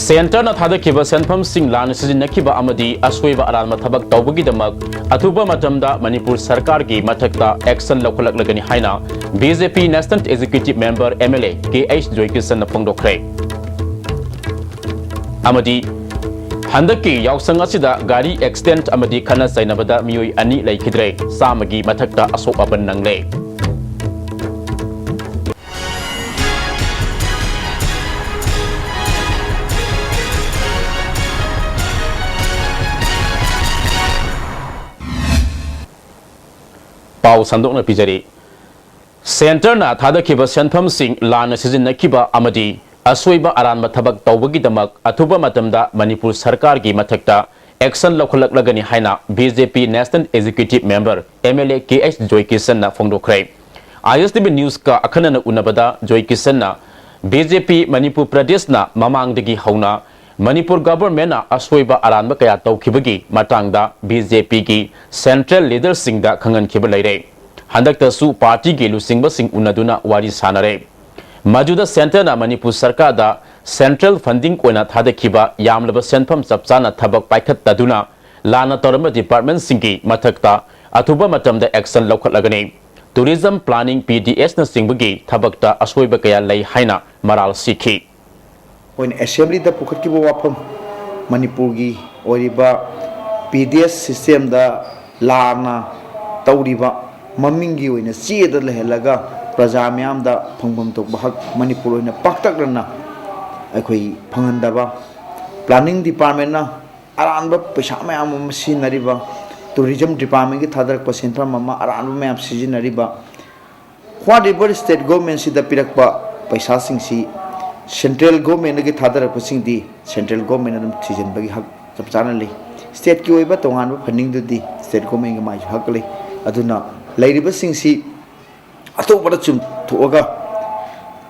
Centre न थादखिबा सेंफम सिंग लान सिजिनखिबा अमदी असोइबा अरानमा थबक तौबगिदमक अथुबा मतमदा मणिपुर सरकार की मथकता एक्शन लौखलकलगनी हाइना BJP national executive member MLA KH. Joykishan फोंदोखरे अमदी हंदकी यावसंग असिदा गाड़ी एक्सीडेंट अमदी खना सैनबदा मियोई अनि लैखिद्रे सामगी मथकता असोक अपन नंगले पाव संदोकना पिजरी सेंटर ना थादखिबा सेंफम सिंग लान सिजिनखिबा अमदी असोइबा अरानबा थबक तौबगिदमक अथुबा मतमदा मणिपुर सरकार की मथकता एक्शन लौखलकलगनी हाइना BJP national executive member MLA KH. Joykishan फोंदोखरे ISTV न्यूज का अखनन उनबदा जोइकिसन बीजेपी मणिपुर प्रदेश ना ममांगदगी हौना मणिपुर गवर्नमेंट असोइबा अरानबा कया तौखिबगी मतांगदा बीजेपी की सेंट्रल लीडर सिंगदा खंगनखिबा लैरे हंदक्तसु पार्टी के लुसिंगबसिंग उनदुना वारी सानरे मजुदा सेंटर ना मणिपुर सरकार दा सेंट्रल फंडिंग कोना थादखिबा यामलबा सेंफम चपचाना थबक पाइखत्तदुना लाना तोरम डिपार्टमेंट सिंगी मथकता अथुबा मतमदा एक्शन लौखलगनी टूरिज्म प्लानिंग PDS न सिंगबगी थबकता असोइबा कया लै हाइना मराल सिखी असेंबली पुखत वाफम मणिपुर की PDS सिस्टम लाना तौरीब ममिंग चेद लेहलगा प्रजा मैम फंगम तब हक मणिपुर पाक्तकना अखोई फंगनदबा प्लानिंग डिपार्टमेंट अरानब पैसा मैम सिजनरीब टूरिज्म डिपार्टमेंट की थादरप सेंफम अरानब मैम सिजनरीब व्हाट स्टेट गवर्नमेंट से पीरप पैसा सेंट्रल गवर्नमेंट की थादरप सेंट्रल गवर्नमेंट थीजनबगी हक चप चाना ले स्टेट की तोान फंडिंग स्टेट गवर्नमेंट माई हक ले अदुना लैरिबसिंगसी अतोपद चुम थोगा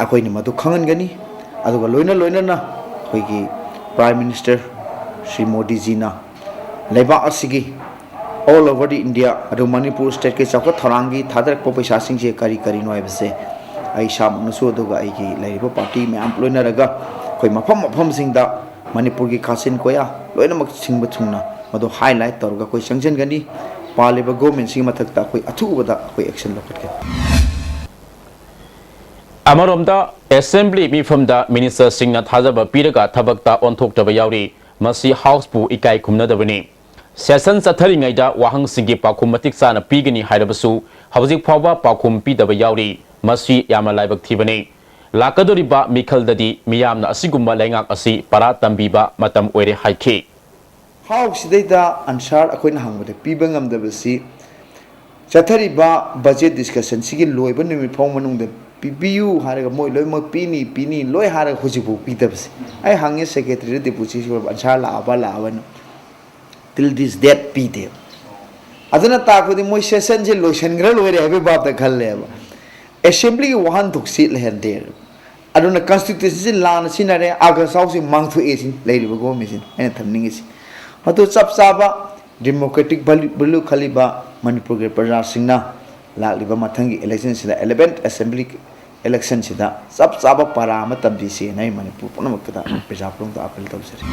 अखोई मधु खंगनगनी अदुगा लोइना लोइना अखोई प्राइम मिनिस्टर श्री मोदी जी ना लेबा असिगी ऑल ओवर द इंडिया अदु मणिपुर स्टेट के चौक थरांगी थादरप पैसा सिंगसे करी करी नोयबसे आई सामनसु अदुगा आईगी लैरिबा पार्टी मैम लोइनरगा अखोई मफम मफम सिंगदा मणिपुर की खासिन कोया लोइनमक सिंगब थुंगना मधु हाईलाइट तौरगा कोई संजनगनी पालिबा गवर्नमेंट सिंग मथकता कोई अथुबदा कोई एक्शन लौखटके अमरोमदा असेंबली मिफमदा मिनिस्टर सिंगना थाजबा पीरगा थबकता ओंथोक्तबा यावरी मसी हाउस पु इकाई खुमनदबनी सेशन चथरिङैदा वाहंग सिंगी पाखुम मतिक चाना पीगनी हाइरबसु हौजिक फावबा पाखुम पीदबा यावरी मसी यामना लाइबक थीबनी लाकदोरिबा मिखलददी मियामना असिगुम्बा लैंगाक असि परा तंबीबा मतम ओइरे हाइखी हाउस सिदैदा आंसर अखोइना हांबदे पीबा ngamdabasi चथरिबा बजेट डिस्कशन सिगी लोइबा निमिट फाव मनुंगदे पीबीयू हारगा मोय लोइम पीनी लोय हारगा हुजिबु पीदबसे आई हांगे सेक्रेटरी डिप्यूटी सिवर आंसर लावन टिल दिस डेट पीदे अदना ताकोदि मोय सेशन जे लोशनग्रा लोइरे हाबे बात खल्लेबा असेंबली की वाहन थुक्सी लेहदे अदना कॉन्स्टिट्यूशन लान सिनारे आगसाउ से मांगथु एसिन लेरिबा गवर्नमेंट एना थमनिंगसी मतो चप चाबा डेमोक्रेटिक वैल्यू खलीबा मणिपुर के प्रजा सिंगना लालिबा मथंगी इलेक्शन सिदा 11th असेंबली इलेक्शन सिदा चप चाबा परा मतबी से नै मणिपुर पुनमकदा प्रजा पुंगदा अपील तौसरी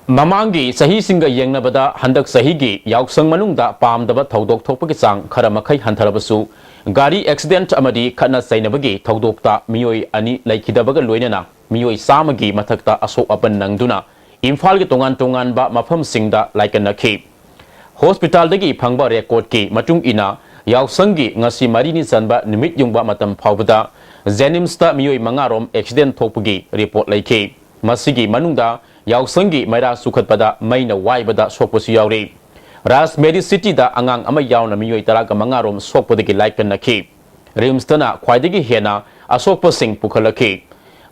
ममांगी सही सिंग येंगनबदा हंदक सहीगी याउसंग मनुंगदा पामदबा थौदोक थोपकी चांग खरा मखै हंथरबसु गाड़ी एक्सीडेंट अमदी खना सैनबगी थौदोकता मियोई अनि लैखिदबगा लोइनना मियोई सामगी मथकता असोक अपन नंगदुना इम्फाल के तोंगान तोंगान बा मफम सिंगदा लाइकनखी हॉस्पिटल दगी फंगबा रेकॉर्ड की मतुंग इना याउसंगी ngasi marini sanba nimit yungba matam phawbada जेनिम्स ता मियोई मंगारोम एक्सीडेंट थोपगी रिपोर्ट लैखी मसिगी मनुंगदा याउसंगी मैरा सुखतपदा मैना वाइबदा सोकपसु यावरी राज मेडी सिटी दा अंगांग अमा यावना मियोई तरागा मंगारोम सोकपदगी लाइकनखी रिम्स तना ख्वाइदगी हेना असोकपसिंग पुखलखी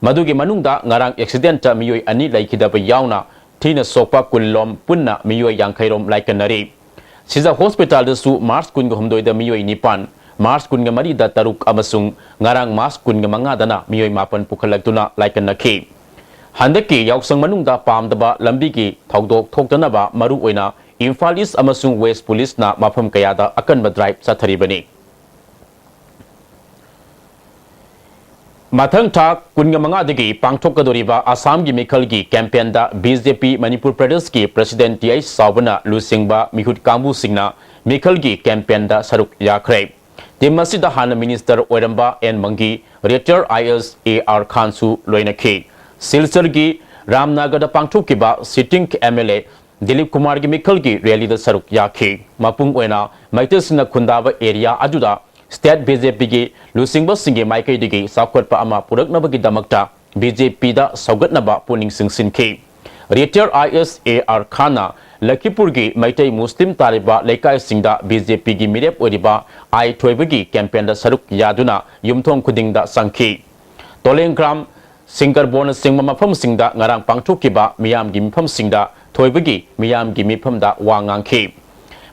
मधुगी मनुंगदा ngarang एक्सीडेंट ता मियोई अनि लाइखिदबा यावना थीना सोकपा कुल्लोम पुन्ना मियोई यांखैरोम लाइकनरी सिजा हॉस्पिटल दसु मार्च कुनगा हमदोइदा मियोई निपान मार्च कुनगा मरीदा तरुक अमसुंग ngarang मार्च कुनगा मंगादना मियोई मापन पुखलक्तुना लाइकनखी हंदकी याउसंग मनुंगदा पामदबा लंबी की थौदोक थोक्तनबा मरु ओइना इम्फाल ईस्ट अमसुंग वेस्ट पुलिस ना मफम कयादा अकनबा drive चथरिबनी Mathang Thak Kungamanga Pangtokadoriba Assam gi Mikhal gi campaign da BJP Manipur Pradesh ki President T.I. Savana Lusingba Mihut Kambu Singna Mikhal gi campaign da Saruk Yakre. Demasida Hana Minister Oiramba N Mangi Retired ISAR Khansu Loinake. Silsar gi Ramnagar da Pangtokiba sitting MLA Dilip Kumar gi Mikhal gi rally da Saruk Yakhe. Mapung Oina Maitasina Kundaba area Ajuda State BJP gi Lusingba Singe Maikai digi Sakotpa Ama Puraknaba gi Damakta BJP da Saugatnaba Puning Singsinke. Retired ISAR Khana Lakipur gi Maitai Muslim Tariba Lekai Singda BJP gi Mirep Oriba I Toibagi campaign da Saruk Yaduna Yumthong Kuding da Sangki. Tolengram Singar Bonus Singma Mafam Singda Ngarang Pangtukiba Miyam gi Mifam Singda Toibagi Miyam gi Mifam da Wangangki.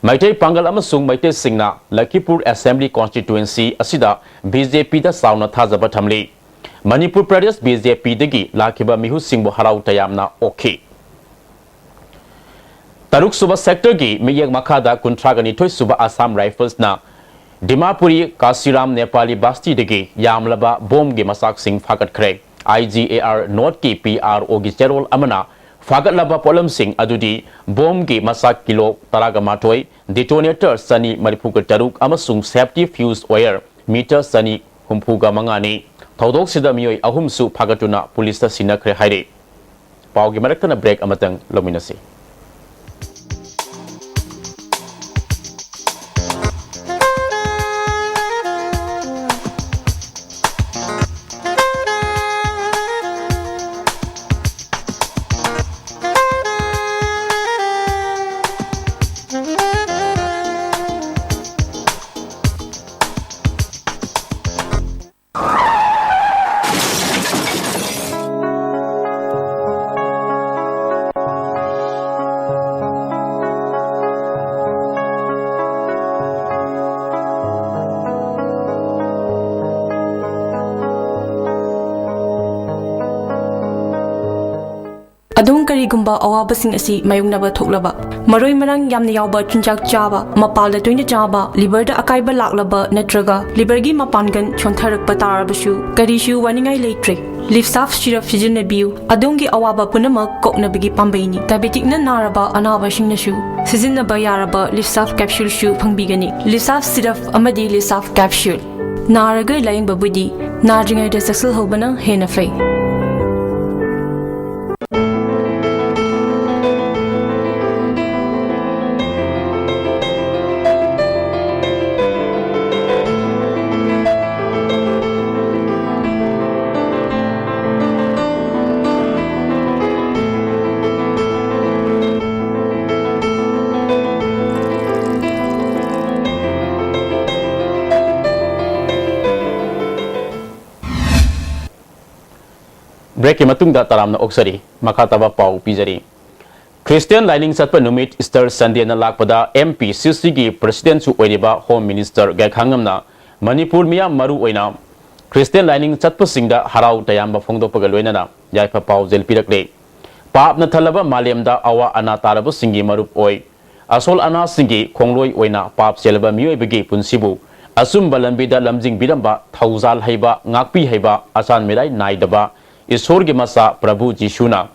Maitai Pangal Amasung Maitai Singna Lakipur Assembly Constituency Asida BJP da Sauna Thazaba Thamli. Manipur Pradesh BJP dagi Lakiba Mihu Singbo Harau Tayamna okay. Taruk Suba Sector gi Miyek Makada Kuntragani Toy Suba Assam Rifles na Dimapuri Kasiram Nepali Basti dagi Yamlaba Bom gi Masak Sing Fakat Kre IGAR North ki PRO gi Gerol Amana Fagat Laba Polam Sing Adudi Bom gi Masak Kilo Taraga Matoi Detonator Sani Maripuka Taruk Amasung Safety Fuse Wire Meter Sani Humpuga Mangani Thodok Sida Mioi Ahumsu Pagatuna Police Sinakre Haide Pau gi Marakana break amatang Lominasi. Adung karigumba awabasing asi mayungnaba thoklaba maroi marang yamna yawba chunjak chaba mapalda toina chaba liverda akaiba laklaba natraga livergi mapangan chontharakpa tarabasu karishu waningai leitre lifsaf shiraf sijinabiu adungi awaba punamak koknabigi pambaini diabetic na naraba anabasing nasu sizinaba yaraba lifsaf capsule shu phangbigani lifsaf siraf amadi lifsaf capsule naraga laying babudi narjingai da saksal hobana hena fai Break Matungda Taramna Oksari, Makataba Pau Pizari. Christian Lining Satpa Numit Easter Sunday na Lakpada MP Sisigi President Su Oiriba Home Minister Gakhangamna Manipur Mia Maru Oina Christian Lining Satpa Singda Harau Tayamba Fongdo Pagaloina Yaipa Pau Zelpirakle Pap Natalaba Maliamda Awa Ana Tarabu Singi Marup Oi Asol Ana Singi Kongloi Oina Pap Selaba Mio Bigi Punsibu Asum Balambida Lamjing Bidamba Tauzal Haiba Ngakpi Haiba Asan Medai Naidaba Isor gi masa Prabhu Jishuna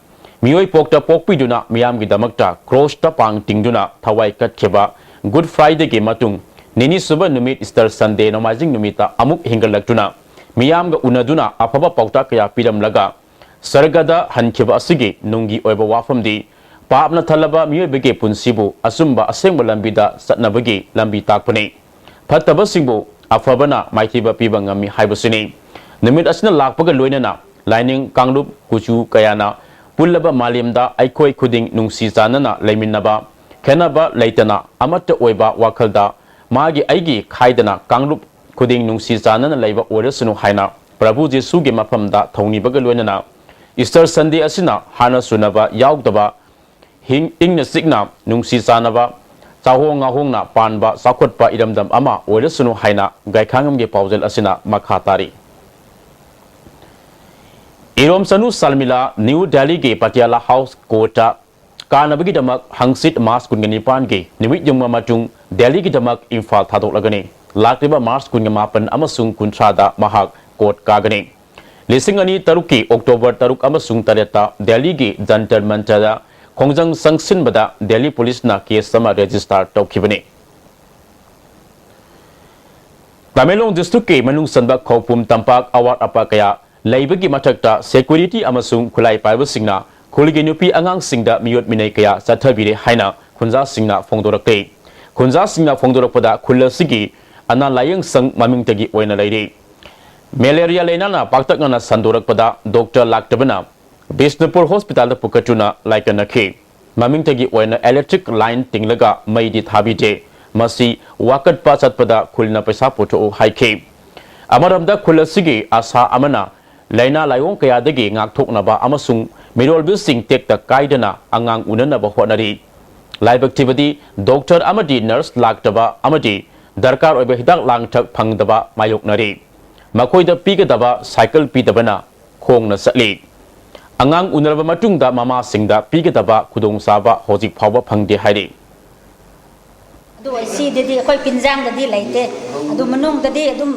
Mioi Pokta Pokpiduna Miam gi Damakta Cross ta Pang Tingduna Thawai Katkeba Good Friday gi Matung Nini Suba Numit Easter Sunday Nomazing Numita Amuk Hingalaktuna Miam ga Unaduna Apaba Pokta Kaya Piram Laga Sargada Hankeba Asigi Nungi Oiba Wafamdi Paapna Thalaba Mioi Bege Punsibu Asumba Asengba Lambida Satnabagi Lambi Takpane Pataba Singbu Afabana Maikiba Pibangami Haibusini Numit Asna Lakpaga Loinana Lining Kanglup Kuchu Kayana Pullaba Maliamda Aikoi Kuding Nungsi Zanana Laiminaba Kenaba Laitana Amata Oiba Wakalda Magi Aigi Kaidana Kanglup Kuding Nungsi Zanana Laiba Oresunu Haina Prabhu Jesugi Mapamda Tony Bagalwenana Easter Sunday Asina Hana Sunaba Yaugdaba Ingna Signa Nungsi Zanaba Tahonga Hongna Panba Sakotpa Idamdam Ama Oresunu Haina Gaikangam Ge Pausel Asina Makhatari Irom Sanu Salmila New Delhi ge Patiala House Kota Kanabagi Damak Hangsit Mas Kungani ge Nimit Yung Mamatung Delhi gi Damak Infal Thadok Lagani Lakriba Mars Kungamapan Amasung Kuntrada Mahak Kot Kagani लिसिंग अनि तरुकी October तरुक अमसुंग तरेता Delhi की Jantar Mantar खोंजंग संगसिनबदा Delhi police ना case समा register तौखिबने तमेलोंग district के मनुंग संबक खौपुम तंपाक अवार अपा कया लैबगी मथक्ता security अमसुंग खुलाई पाइबसिंगना खुलगी नुपी अंगांग सिंगदा मियोट मिनै कया चथबिरे हाइना खुंजा सिंगना फोंदोरक्ते खुंजा सिंगना फोंदोरकपदा खुलसिगी अना lying संग ममिंगतगी ओइना लैरे मलेरिया लेना पाक्तकना संदोरकपदा डॉक्टर लाक्तबना बिष्णुपुर हॉस्पिटल दा पुकटुना लाइकनखे ममिंगतगी ओइना इलेक्ट्रिक लाइन तिंगलगा मैदी थाबिजे मसी वाकटपा चटपदा खुलना पैसा पुथो हाइखे अमरमदा खुलसिगी आशा अमना लैना लायों कयादगी ngaktoknaba amasung mirolbil sing tekta kaidana angang unanaba honari laibaktivadi doctor amadi nurse laktaba amadi darkar oiba hidak langthak phangdaba mayoknari makoida pigadaba cycle pidabana khongna satli angang unaraba matungda mama singda pigadaba khudong saba hojik phawba phangde hairi do si de koi pinjang da di laite adu manung da di adum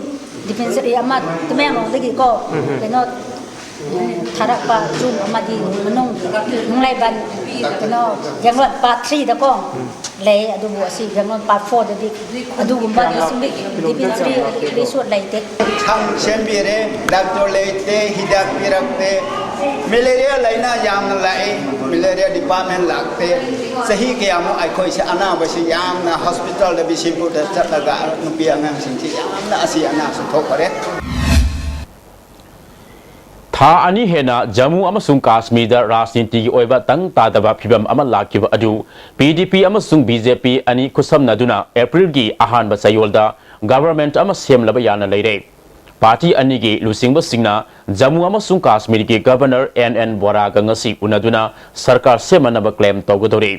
dispensary ama tumeng dagi ko keno tharak pa room ama di manung nglai ban keno jangat part 3 da ko le adu bo si jangat part 4 da di adu gumba di sumbi dispensary resort laite tham sembire doctor laite hidak pirakte malaria laina yamna lai malaria department lakte sahi ke amu ai khoi se ana ba se yamna hospital da bisipu da chataga nupi angang sing chi yamna asi ana su thok pare था अनि हेना जम्मू अमसुंग काश्मीर दा राजनीति की ओइबा तंग तादबा फिबम अमा लाकिबा अदु PDP अमसुंग BJP अनि खुसमनदुना अप्रैल की अहानबा चयोलदा गवर्नमेंट अमा सेमलबा याना लैरे पार्टी अनि की लुसिंगबा सिंगना जम्मू अमसुंग काश्मीर की गवर्नर एन बोरा गंगसी उनदुना सरकार सेमनबा क्लेम तौगदोरे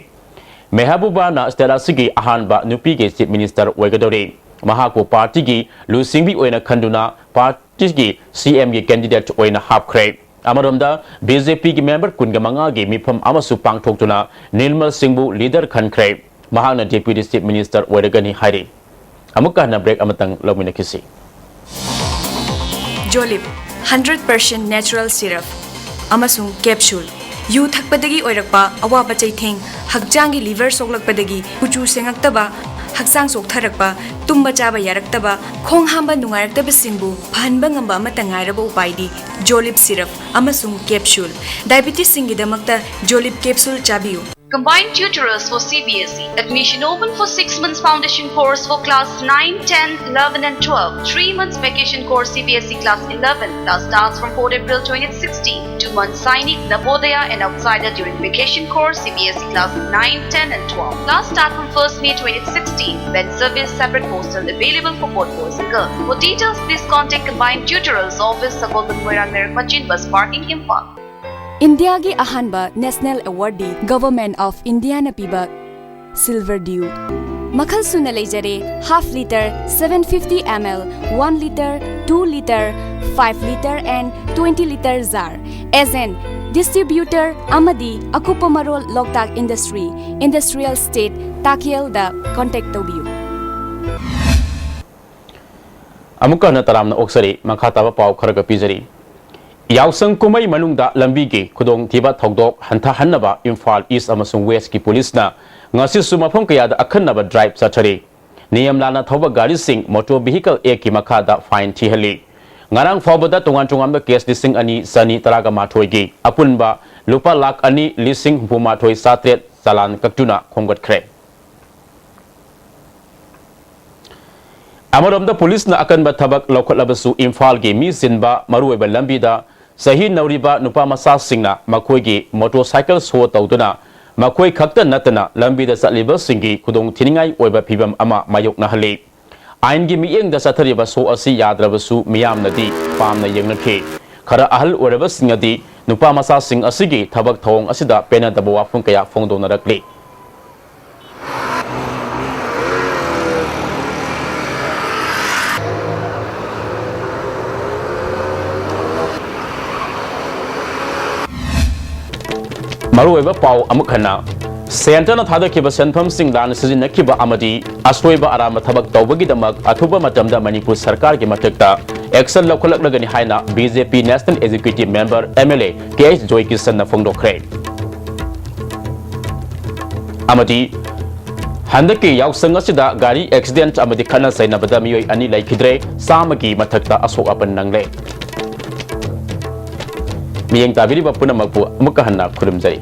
मेहबूबा ना स्टेरासिगी अहानबा नुपी के चीफ मिनिस्टर ओइगदोरे महाको पार्टी की लुसिंगबी ओइना खंडुना पार्टी की सीएम की कैंडिडेट ओइना हापख्रे अमरोमदा बीजेपी की मेंबर कुनगमंगा की मिफम अमसु पांगथोक्तुना निर्मल सिंहबु लीडर खनख्रे महाना डेप्यूटी चीफ मिनिस्टर ओइरगनी हाइरे अमुका ना ब्रेक अमतंग लमिनकिसी जोलिप 100% नेचुरल सिरप अमसुंग कैप्सूल यू थकपदगी ओइरकपा अवाबा चैथेंग हकचांगी लिवर सोकलकपदगी कुचू सेंगक्तबा हकचांग सोकथरकपा तुम्बा चाबा यारक्तबा खोंग हांबा नुंगारक्तबा सिंबु फानबा ngamba amata ngairaba upaidi जोलिप सिरप अमसुंग कैप्सूल डायबिटीज सिंगिदमक्ता जोलिप कैप्सूल चाबियु Combined tutorials for CBSE. Admission open for 6 months foundation course for class 9, 10, 11 and 12. 3 months vacation course CBSE class 11. Class starts from 4 April 2016. 2 months Sainik, Navodaya and Outsider during vacation course CBSE class 9, 10 and 12. Class start from 1st May 2016. When service separate hostel available for both boys and girls. For details please contact Combined Tutorials Office Sabolban Moirang Merkmachin Bus Parking Imphal. India की अहानबा national awardee government of India न पीबा silver dew मखल सुना लेजरे half litre 750 ml 1 litre 2 litre 5 litre and 20 litre jar as an distributor अमदी अकुपमरोल Loktak industry industrial state ताकियल द कांटेक्ट तोबियु अमुका न तरामना ओक्सरी मखाताबा पाव खरग पिजरी यावसंग कुमई मनुंगदा लंबी के खुदोंग थिबा थौदोक हंथा हन्नबा इम्फाल ईस्ट अमसुंग वेस्ट की पुलिस ना ngasi mafam kayada akhannaba drive chachari niyam lana thoba gari sing motor vehicle ek ki makhada fine thihali ngarang fawbada tongan ba case lising ani sani taraga mathoi gi apunba lupa lakh ani lising huma thoi satret salan kaktuna khomgat khre amaromda police na akanba thabak lokholabasu imphal gi mi sinba maruiba lambida sahi nauriba nupa masa singna makhoi gi motorcycle so tawduna makhoi khakta natana lambida satliba singi khudong thiningai oiba phibam ama mayokna hali ain gi mieng da sathariba so asi yadrabasu miyamnadi pamna yengnakhe khara ahal oraba singadi nupa masa sing asigi thabak thong asida pena da wafung kaya phongdona rakli maruiba pau amukhana centre थादखिबा सेंफम सिंग लान सिजिनखिबा अमदी असोइबा आराम थबक तौबगी दमक अथुबा मतमदा मणिपुर सरकार के मथक्ता एक्शन लौखलकलगनी हाइना BJP national executive member MLA KH Joy Kishan फोंदोखरे अमदी हंदकी याउसंग असिदा गाड़ी एक्सीडेंट अमदी खना सैनबदा मियोय अनि लैखिद्रे सामगी मथक्ता असोक अपन नंगले मियंग ताबिरिबा पुनमकपु अमुक हन्ना खुरुमजै।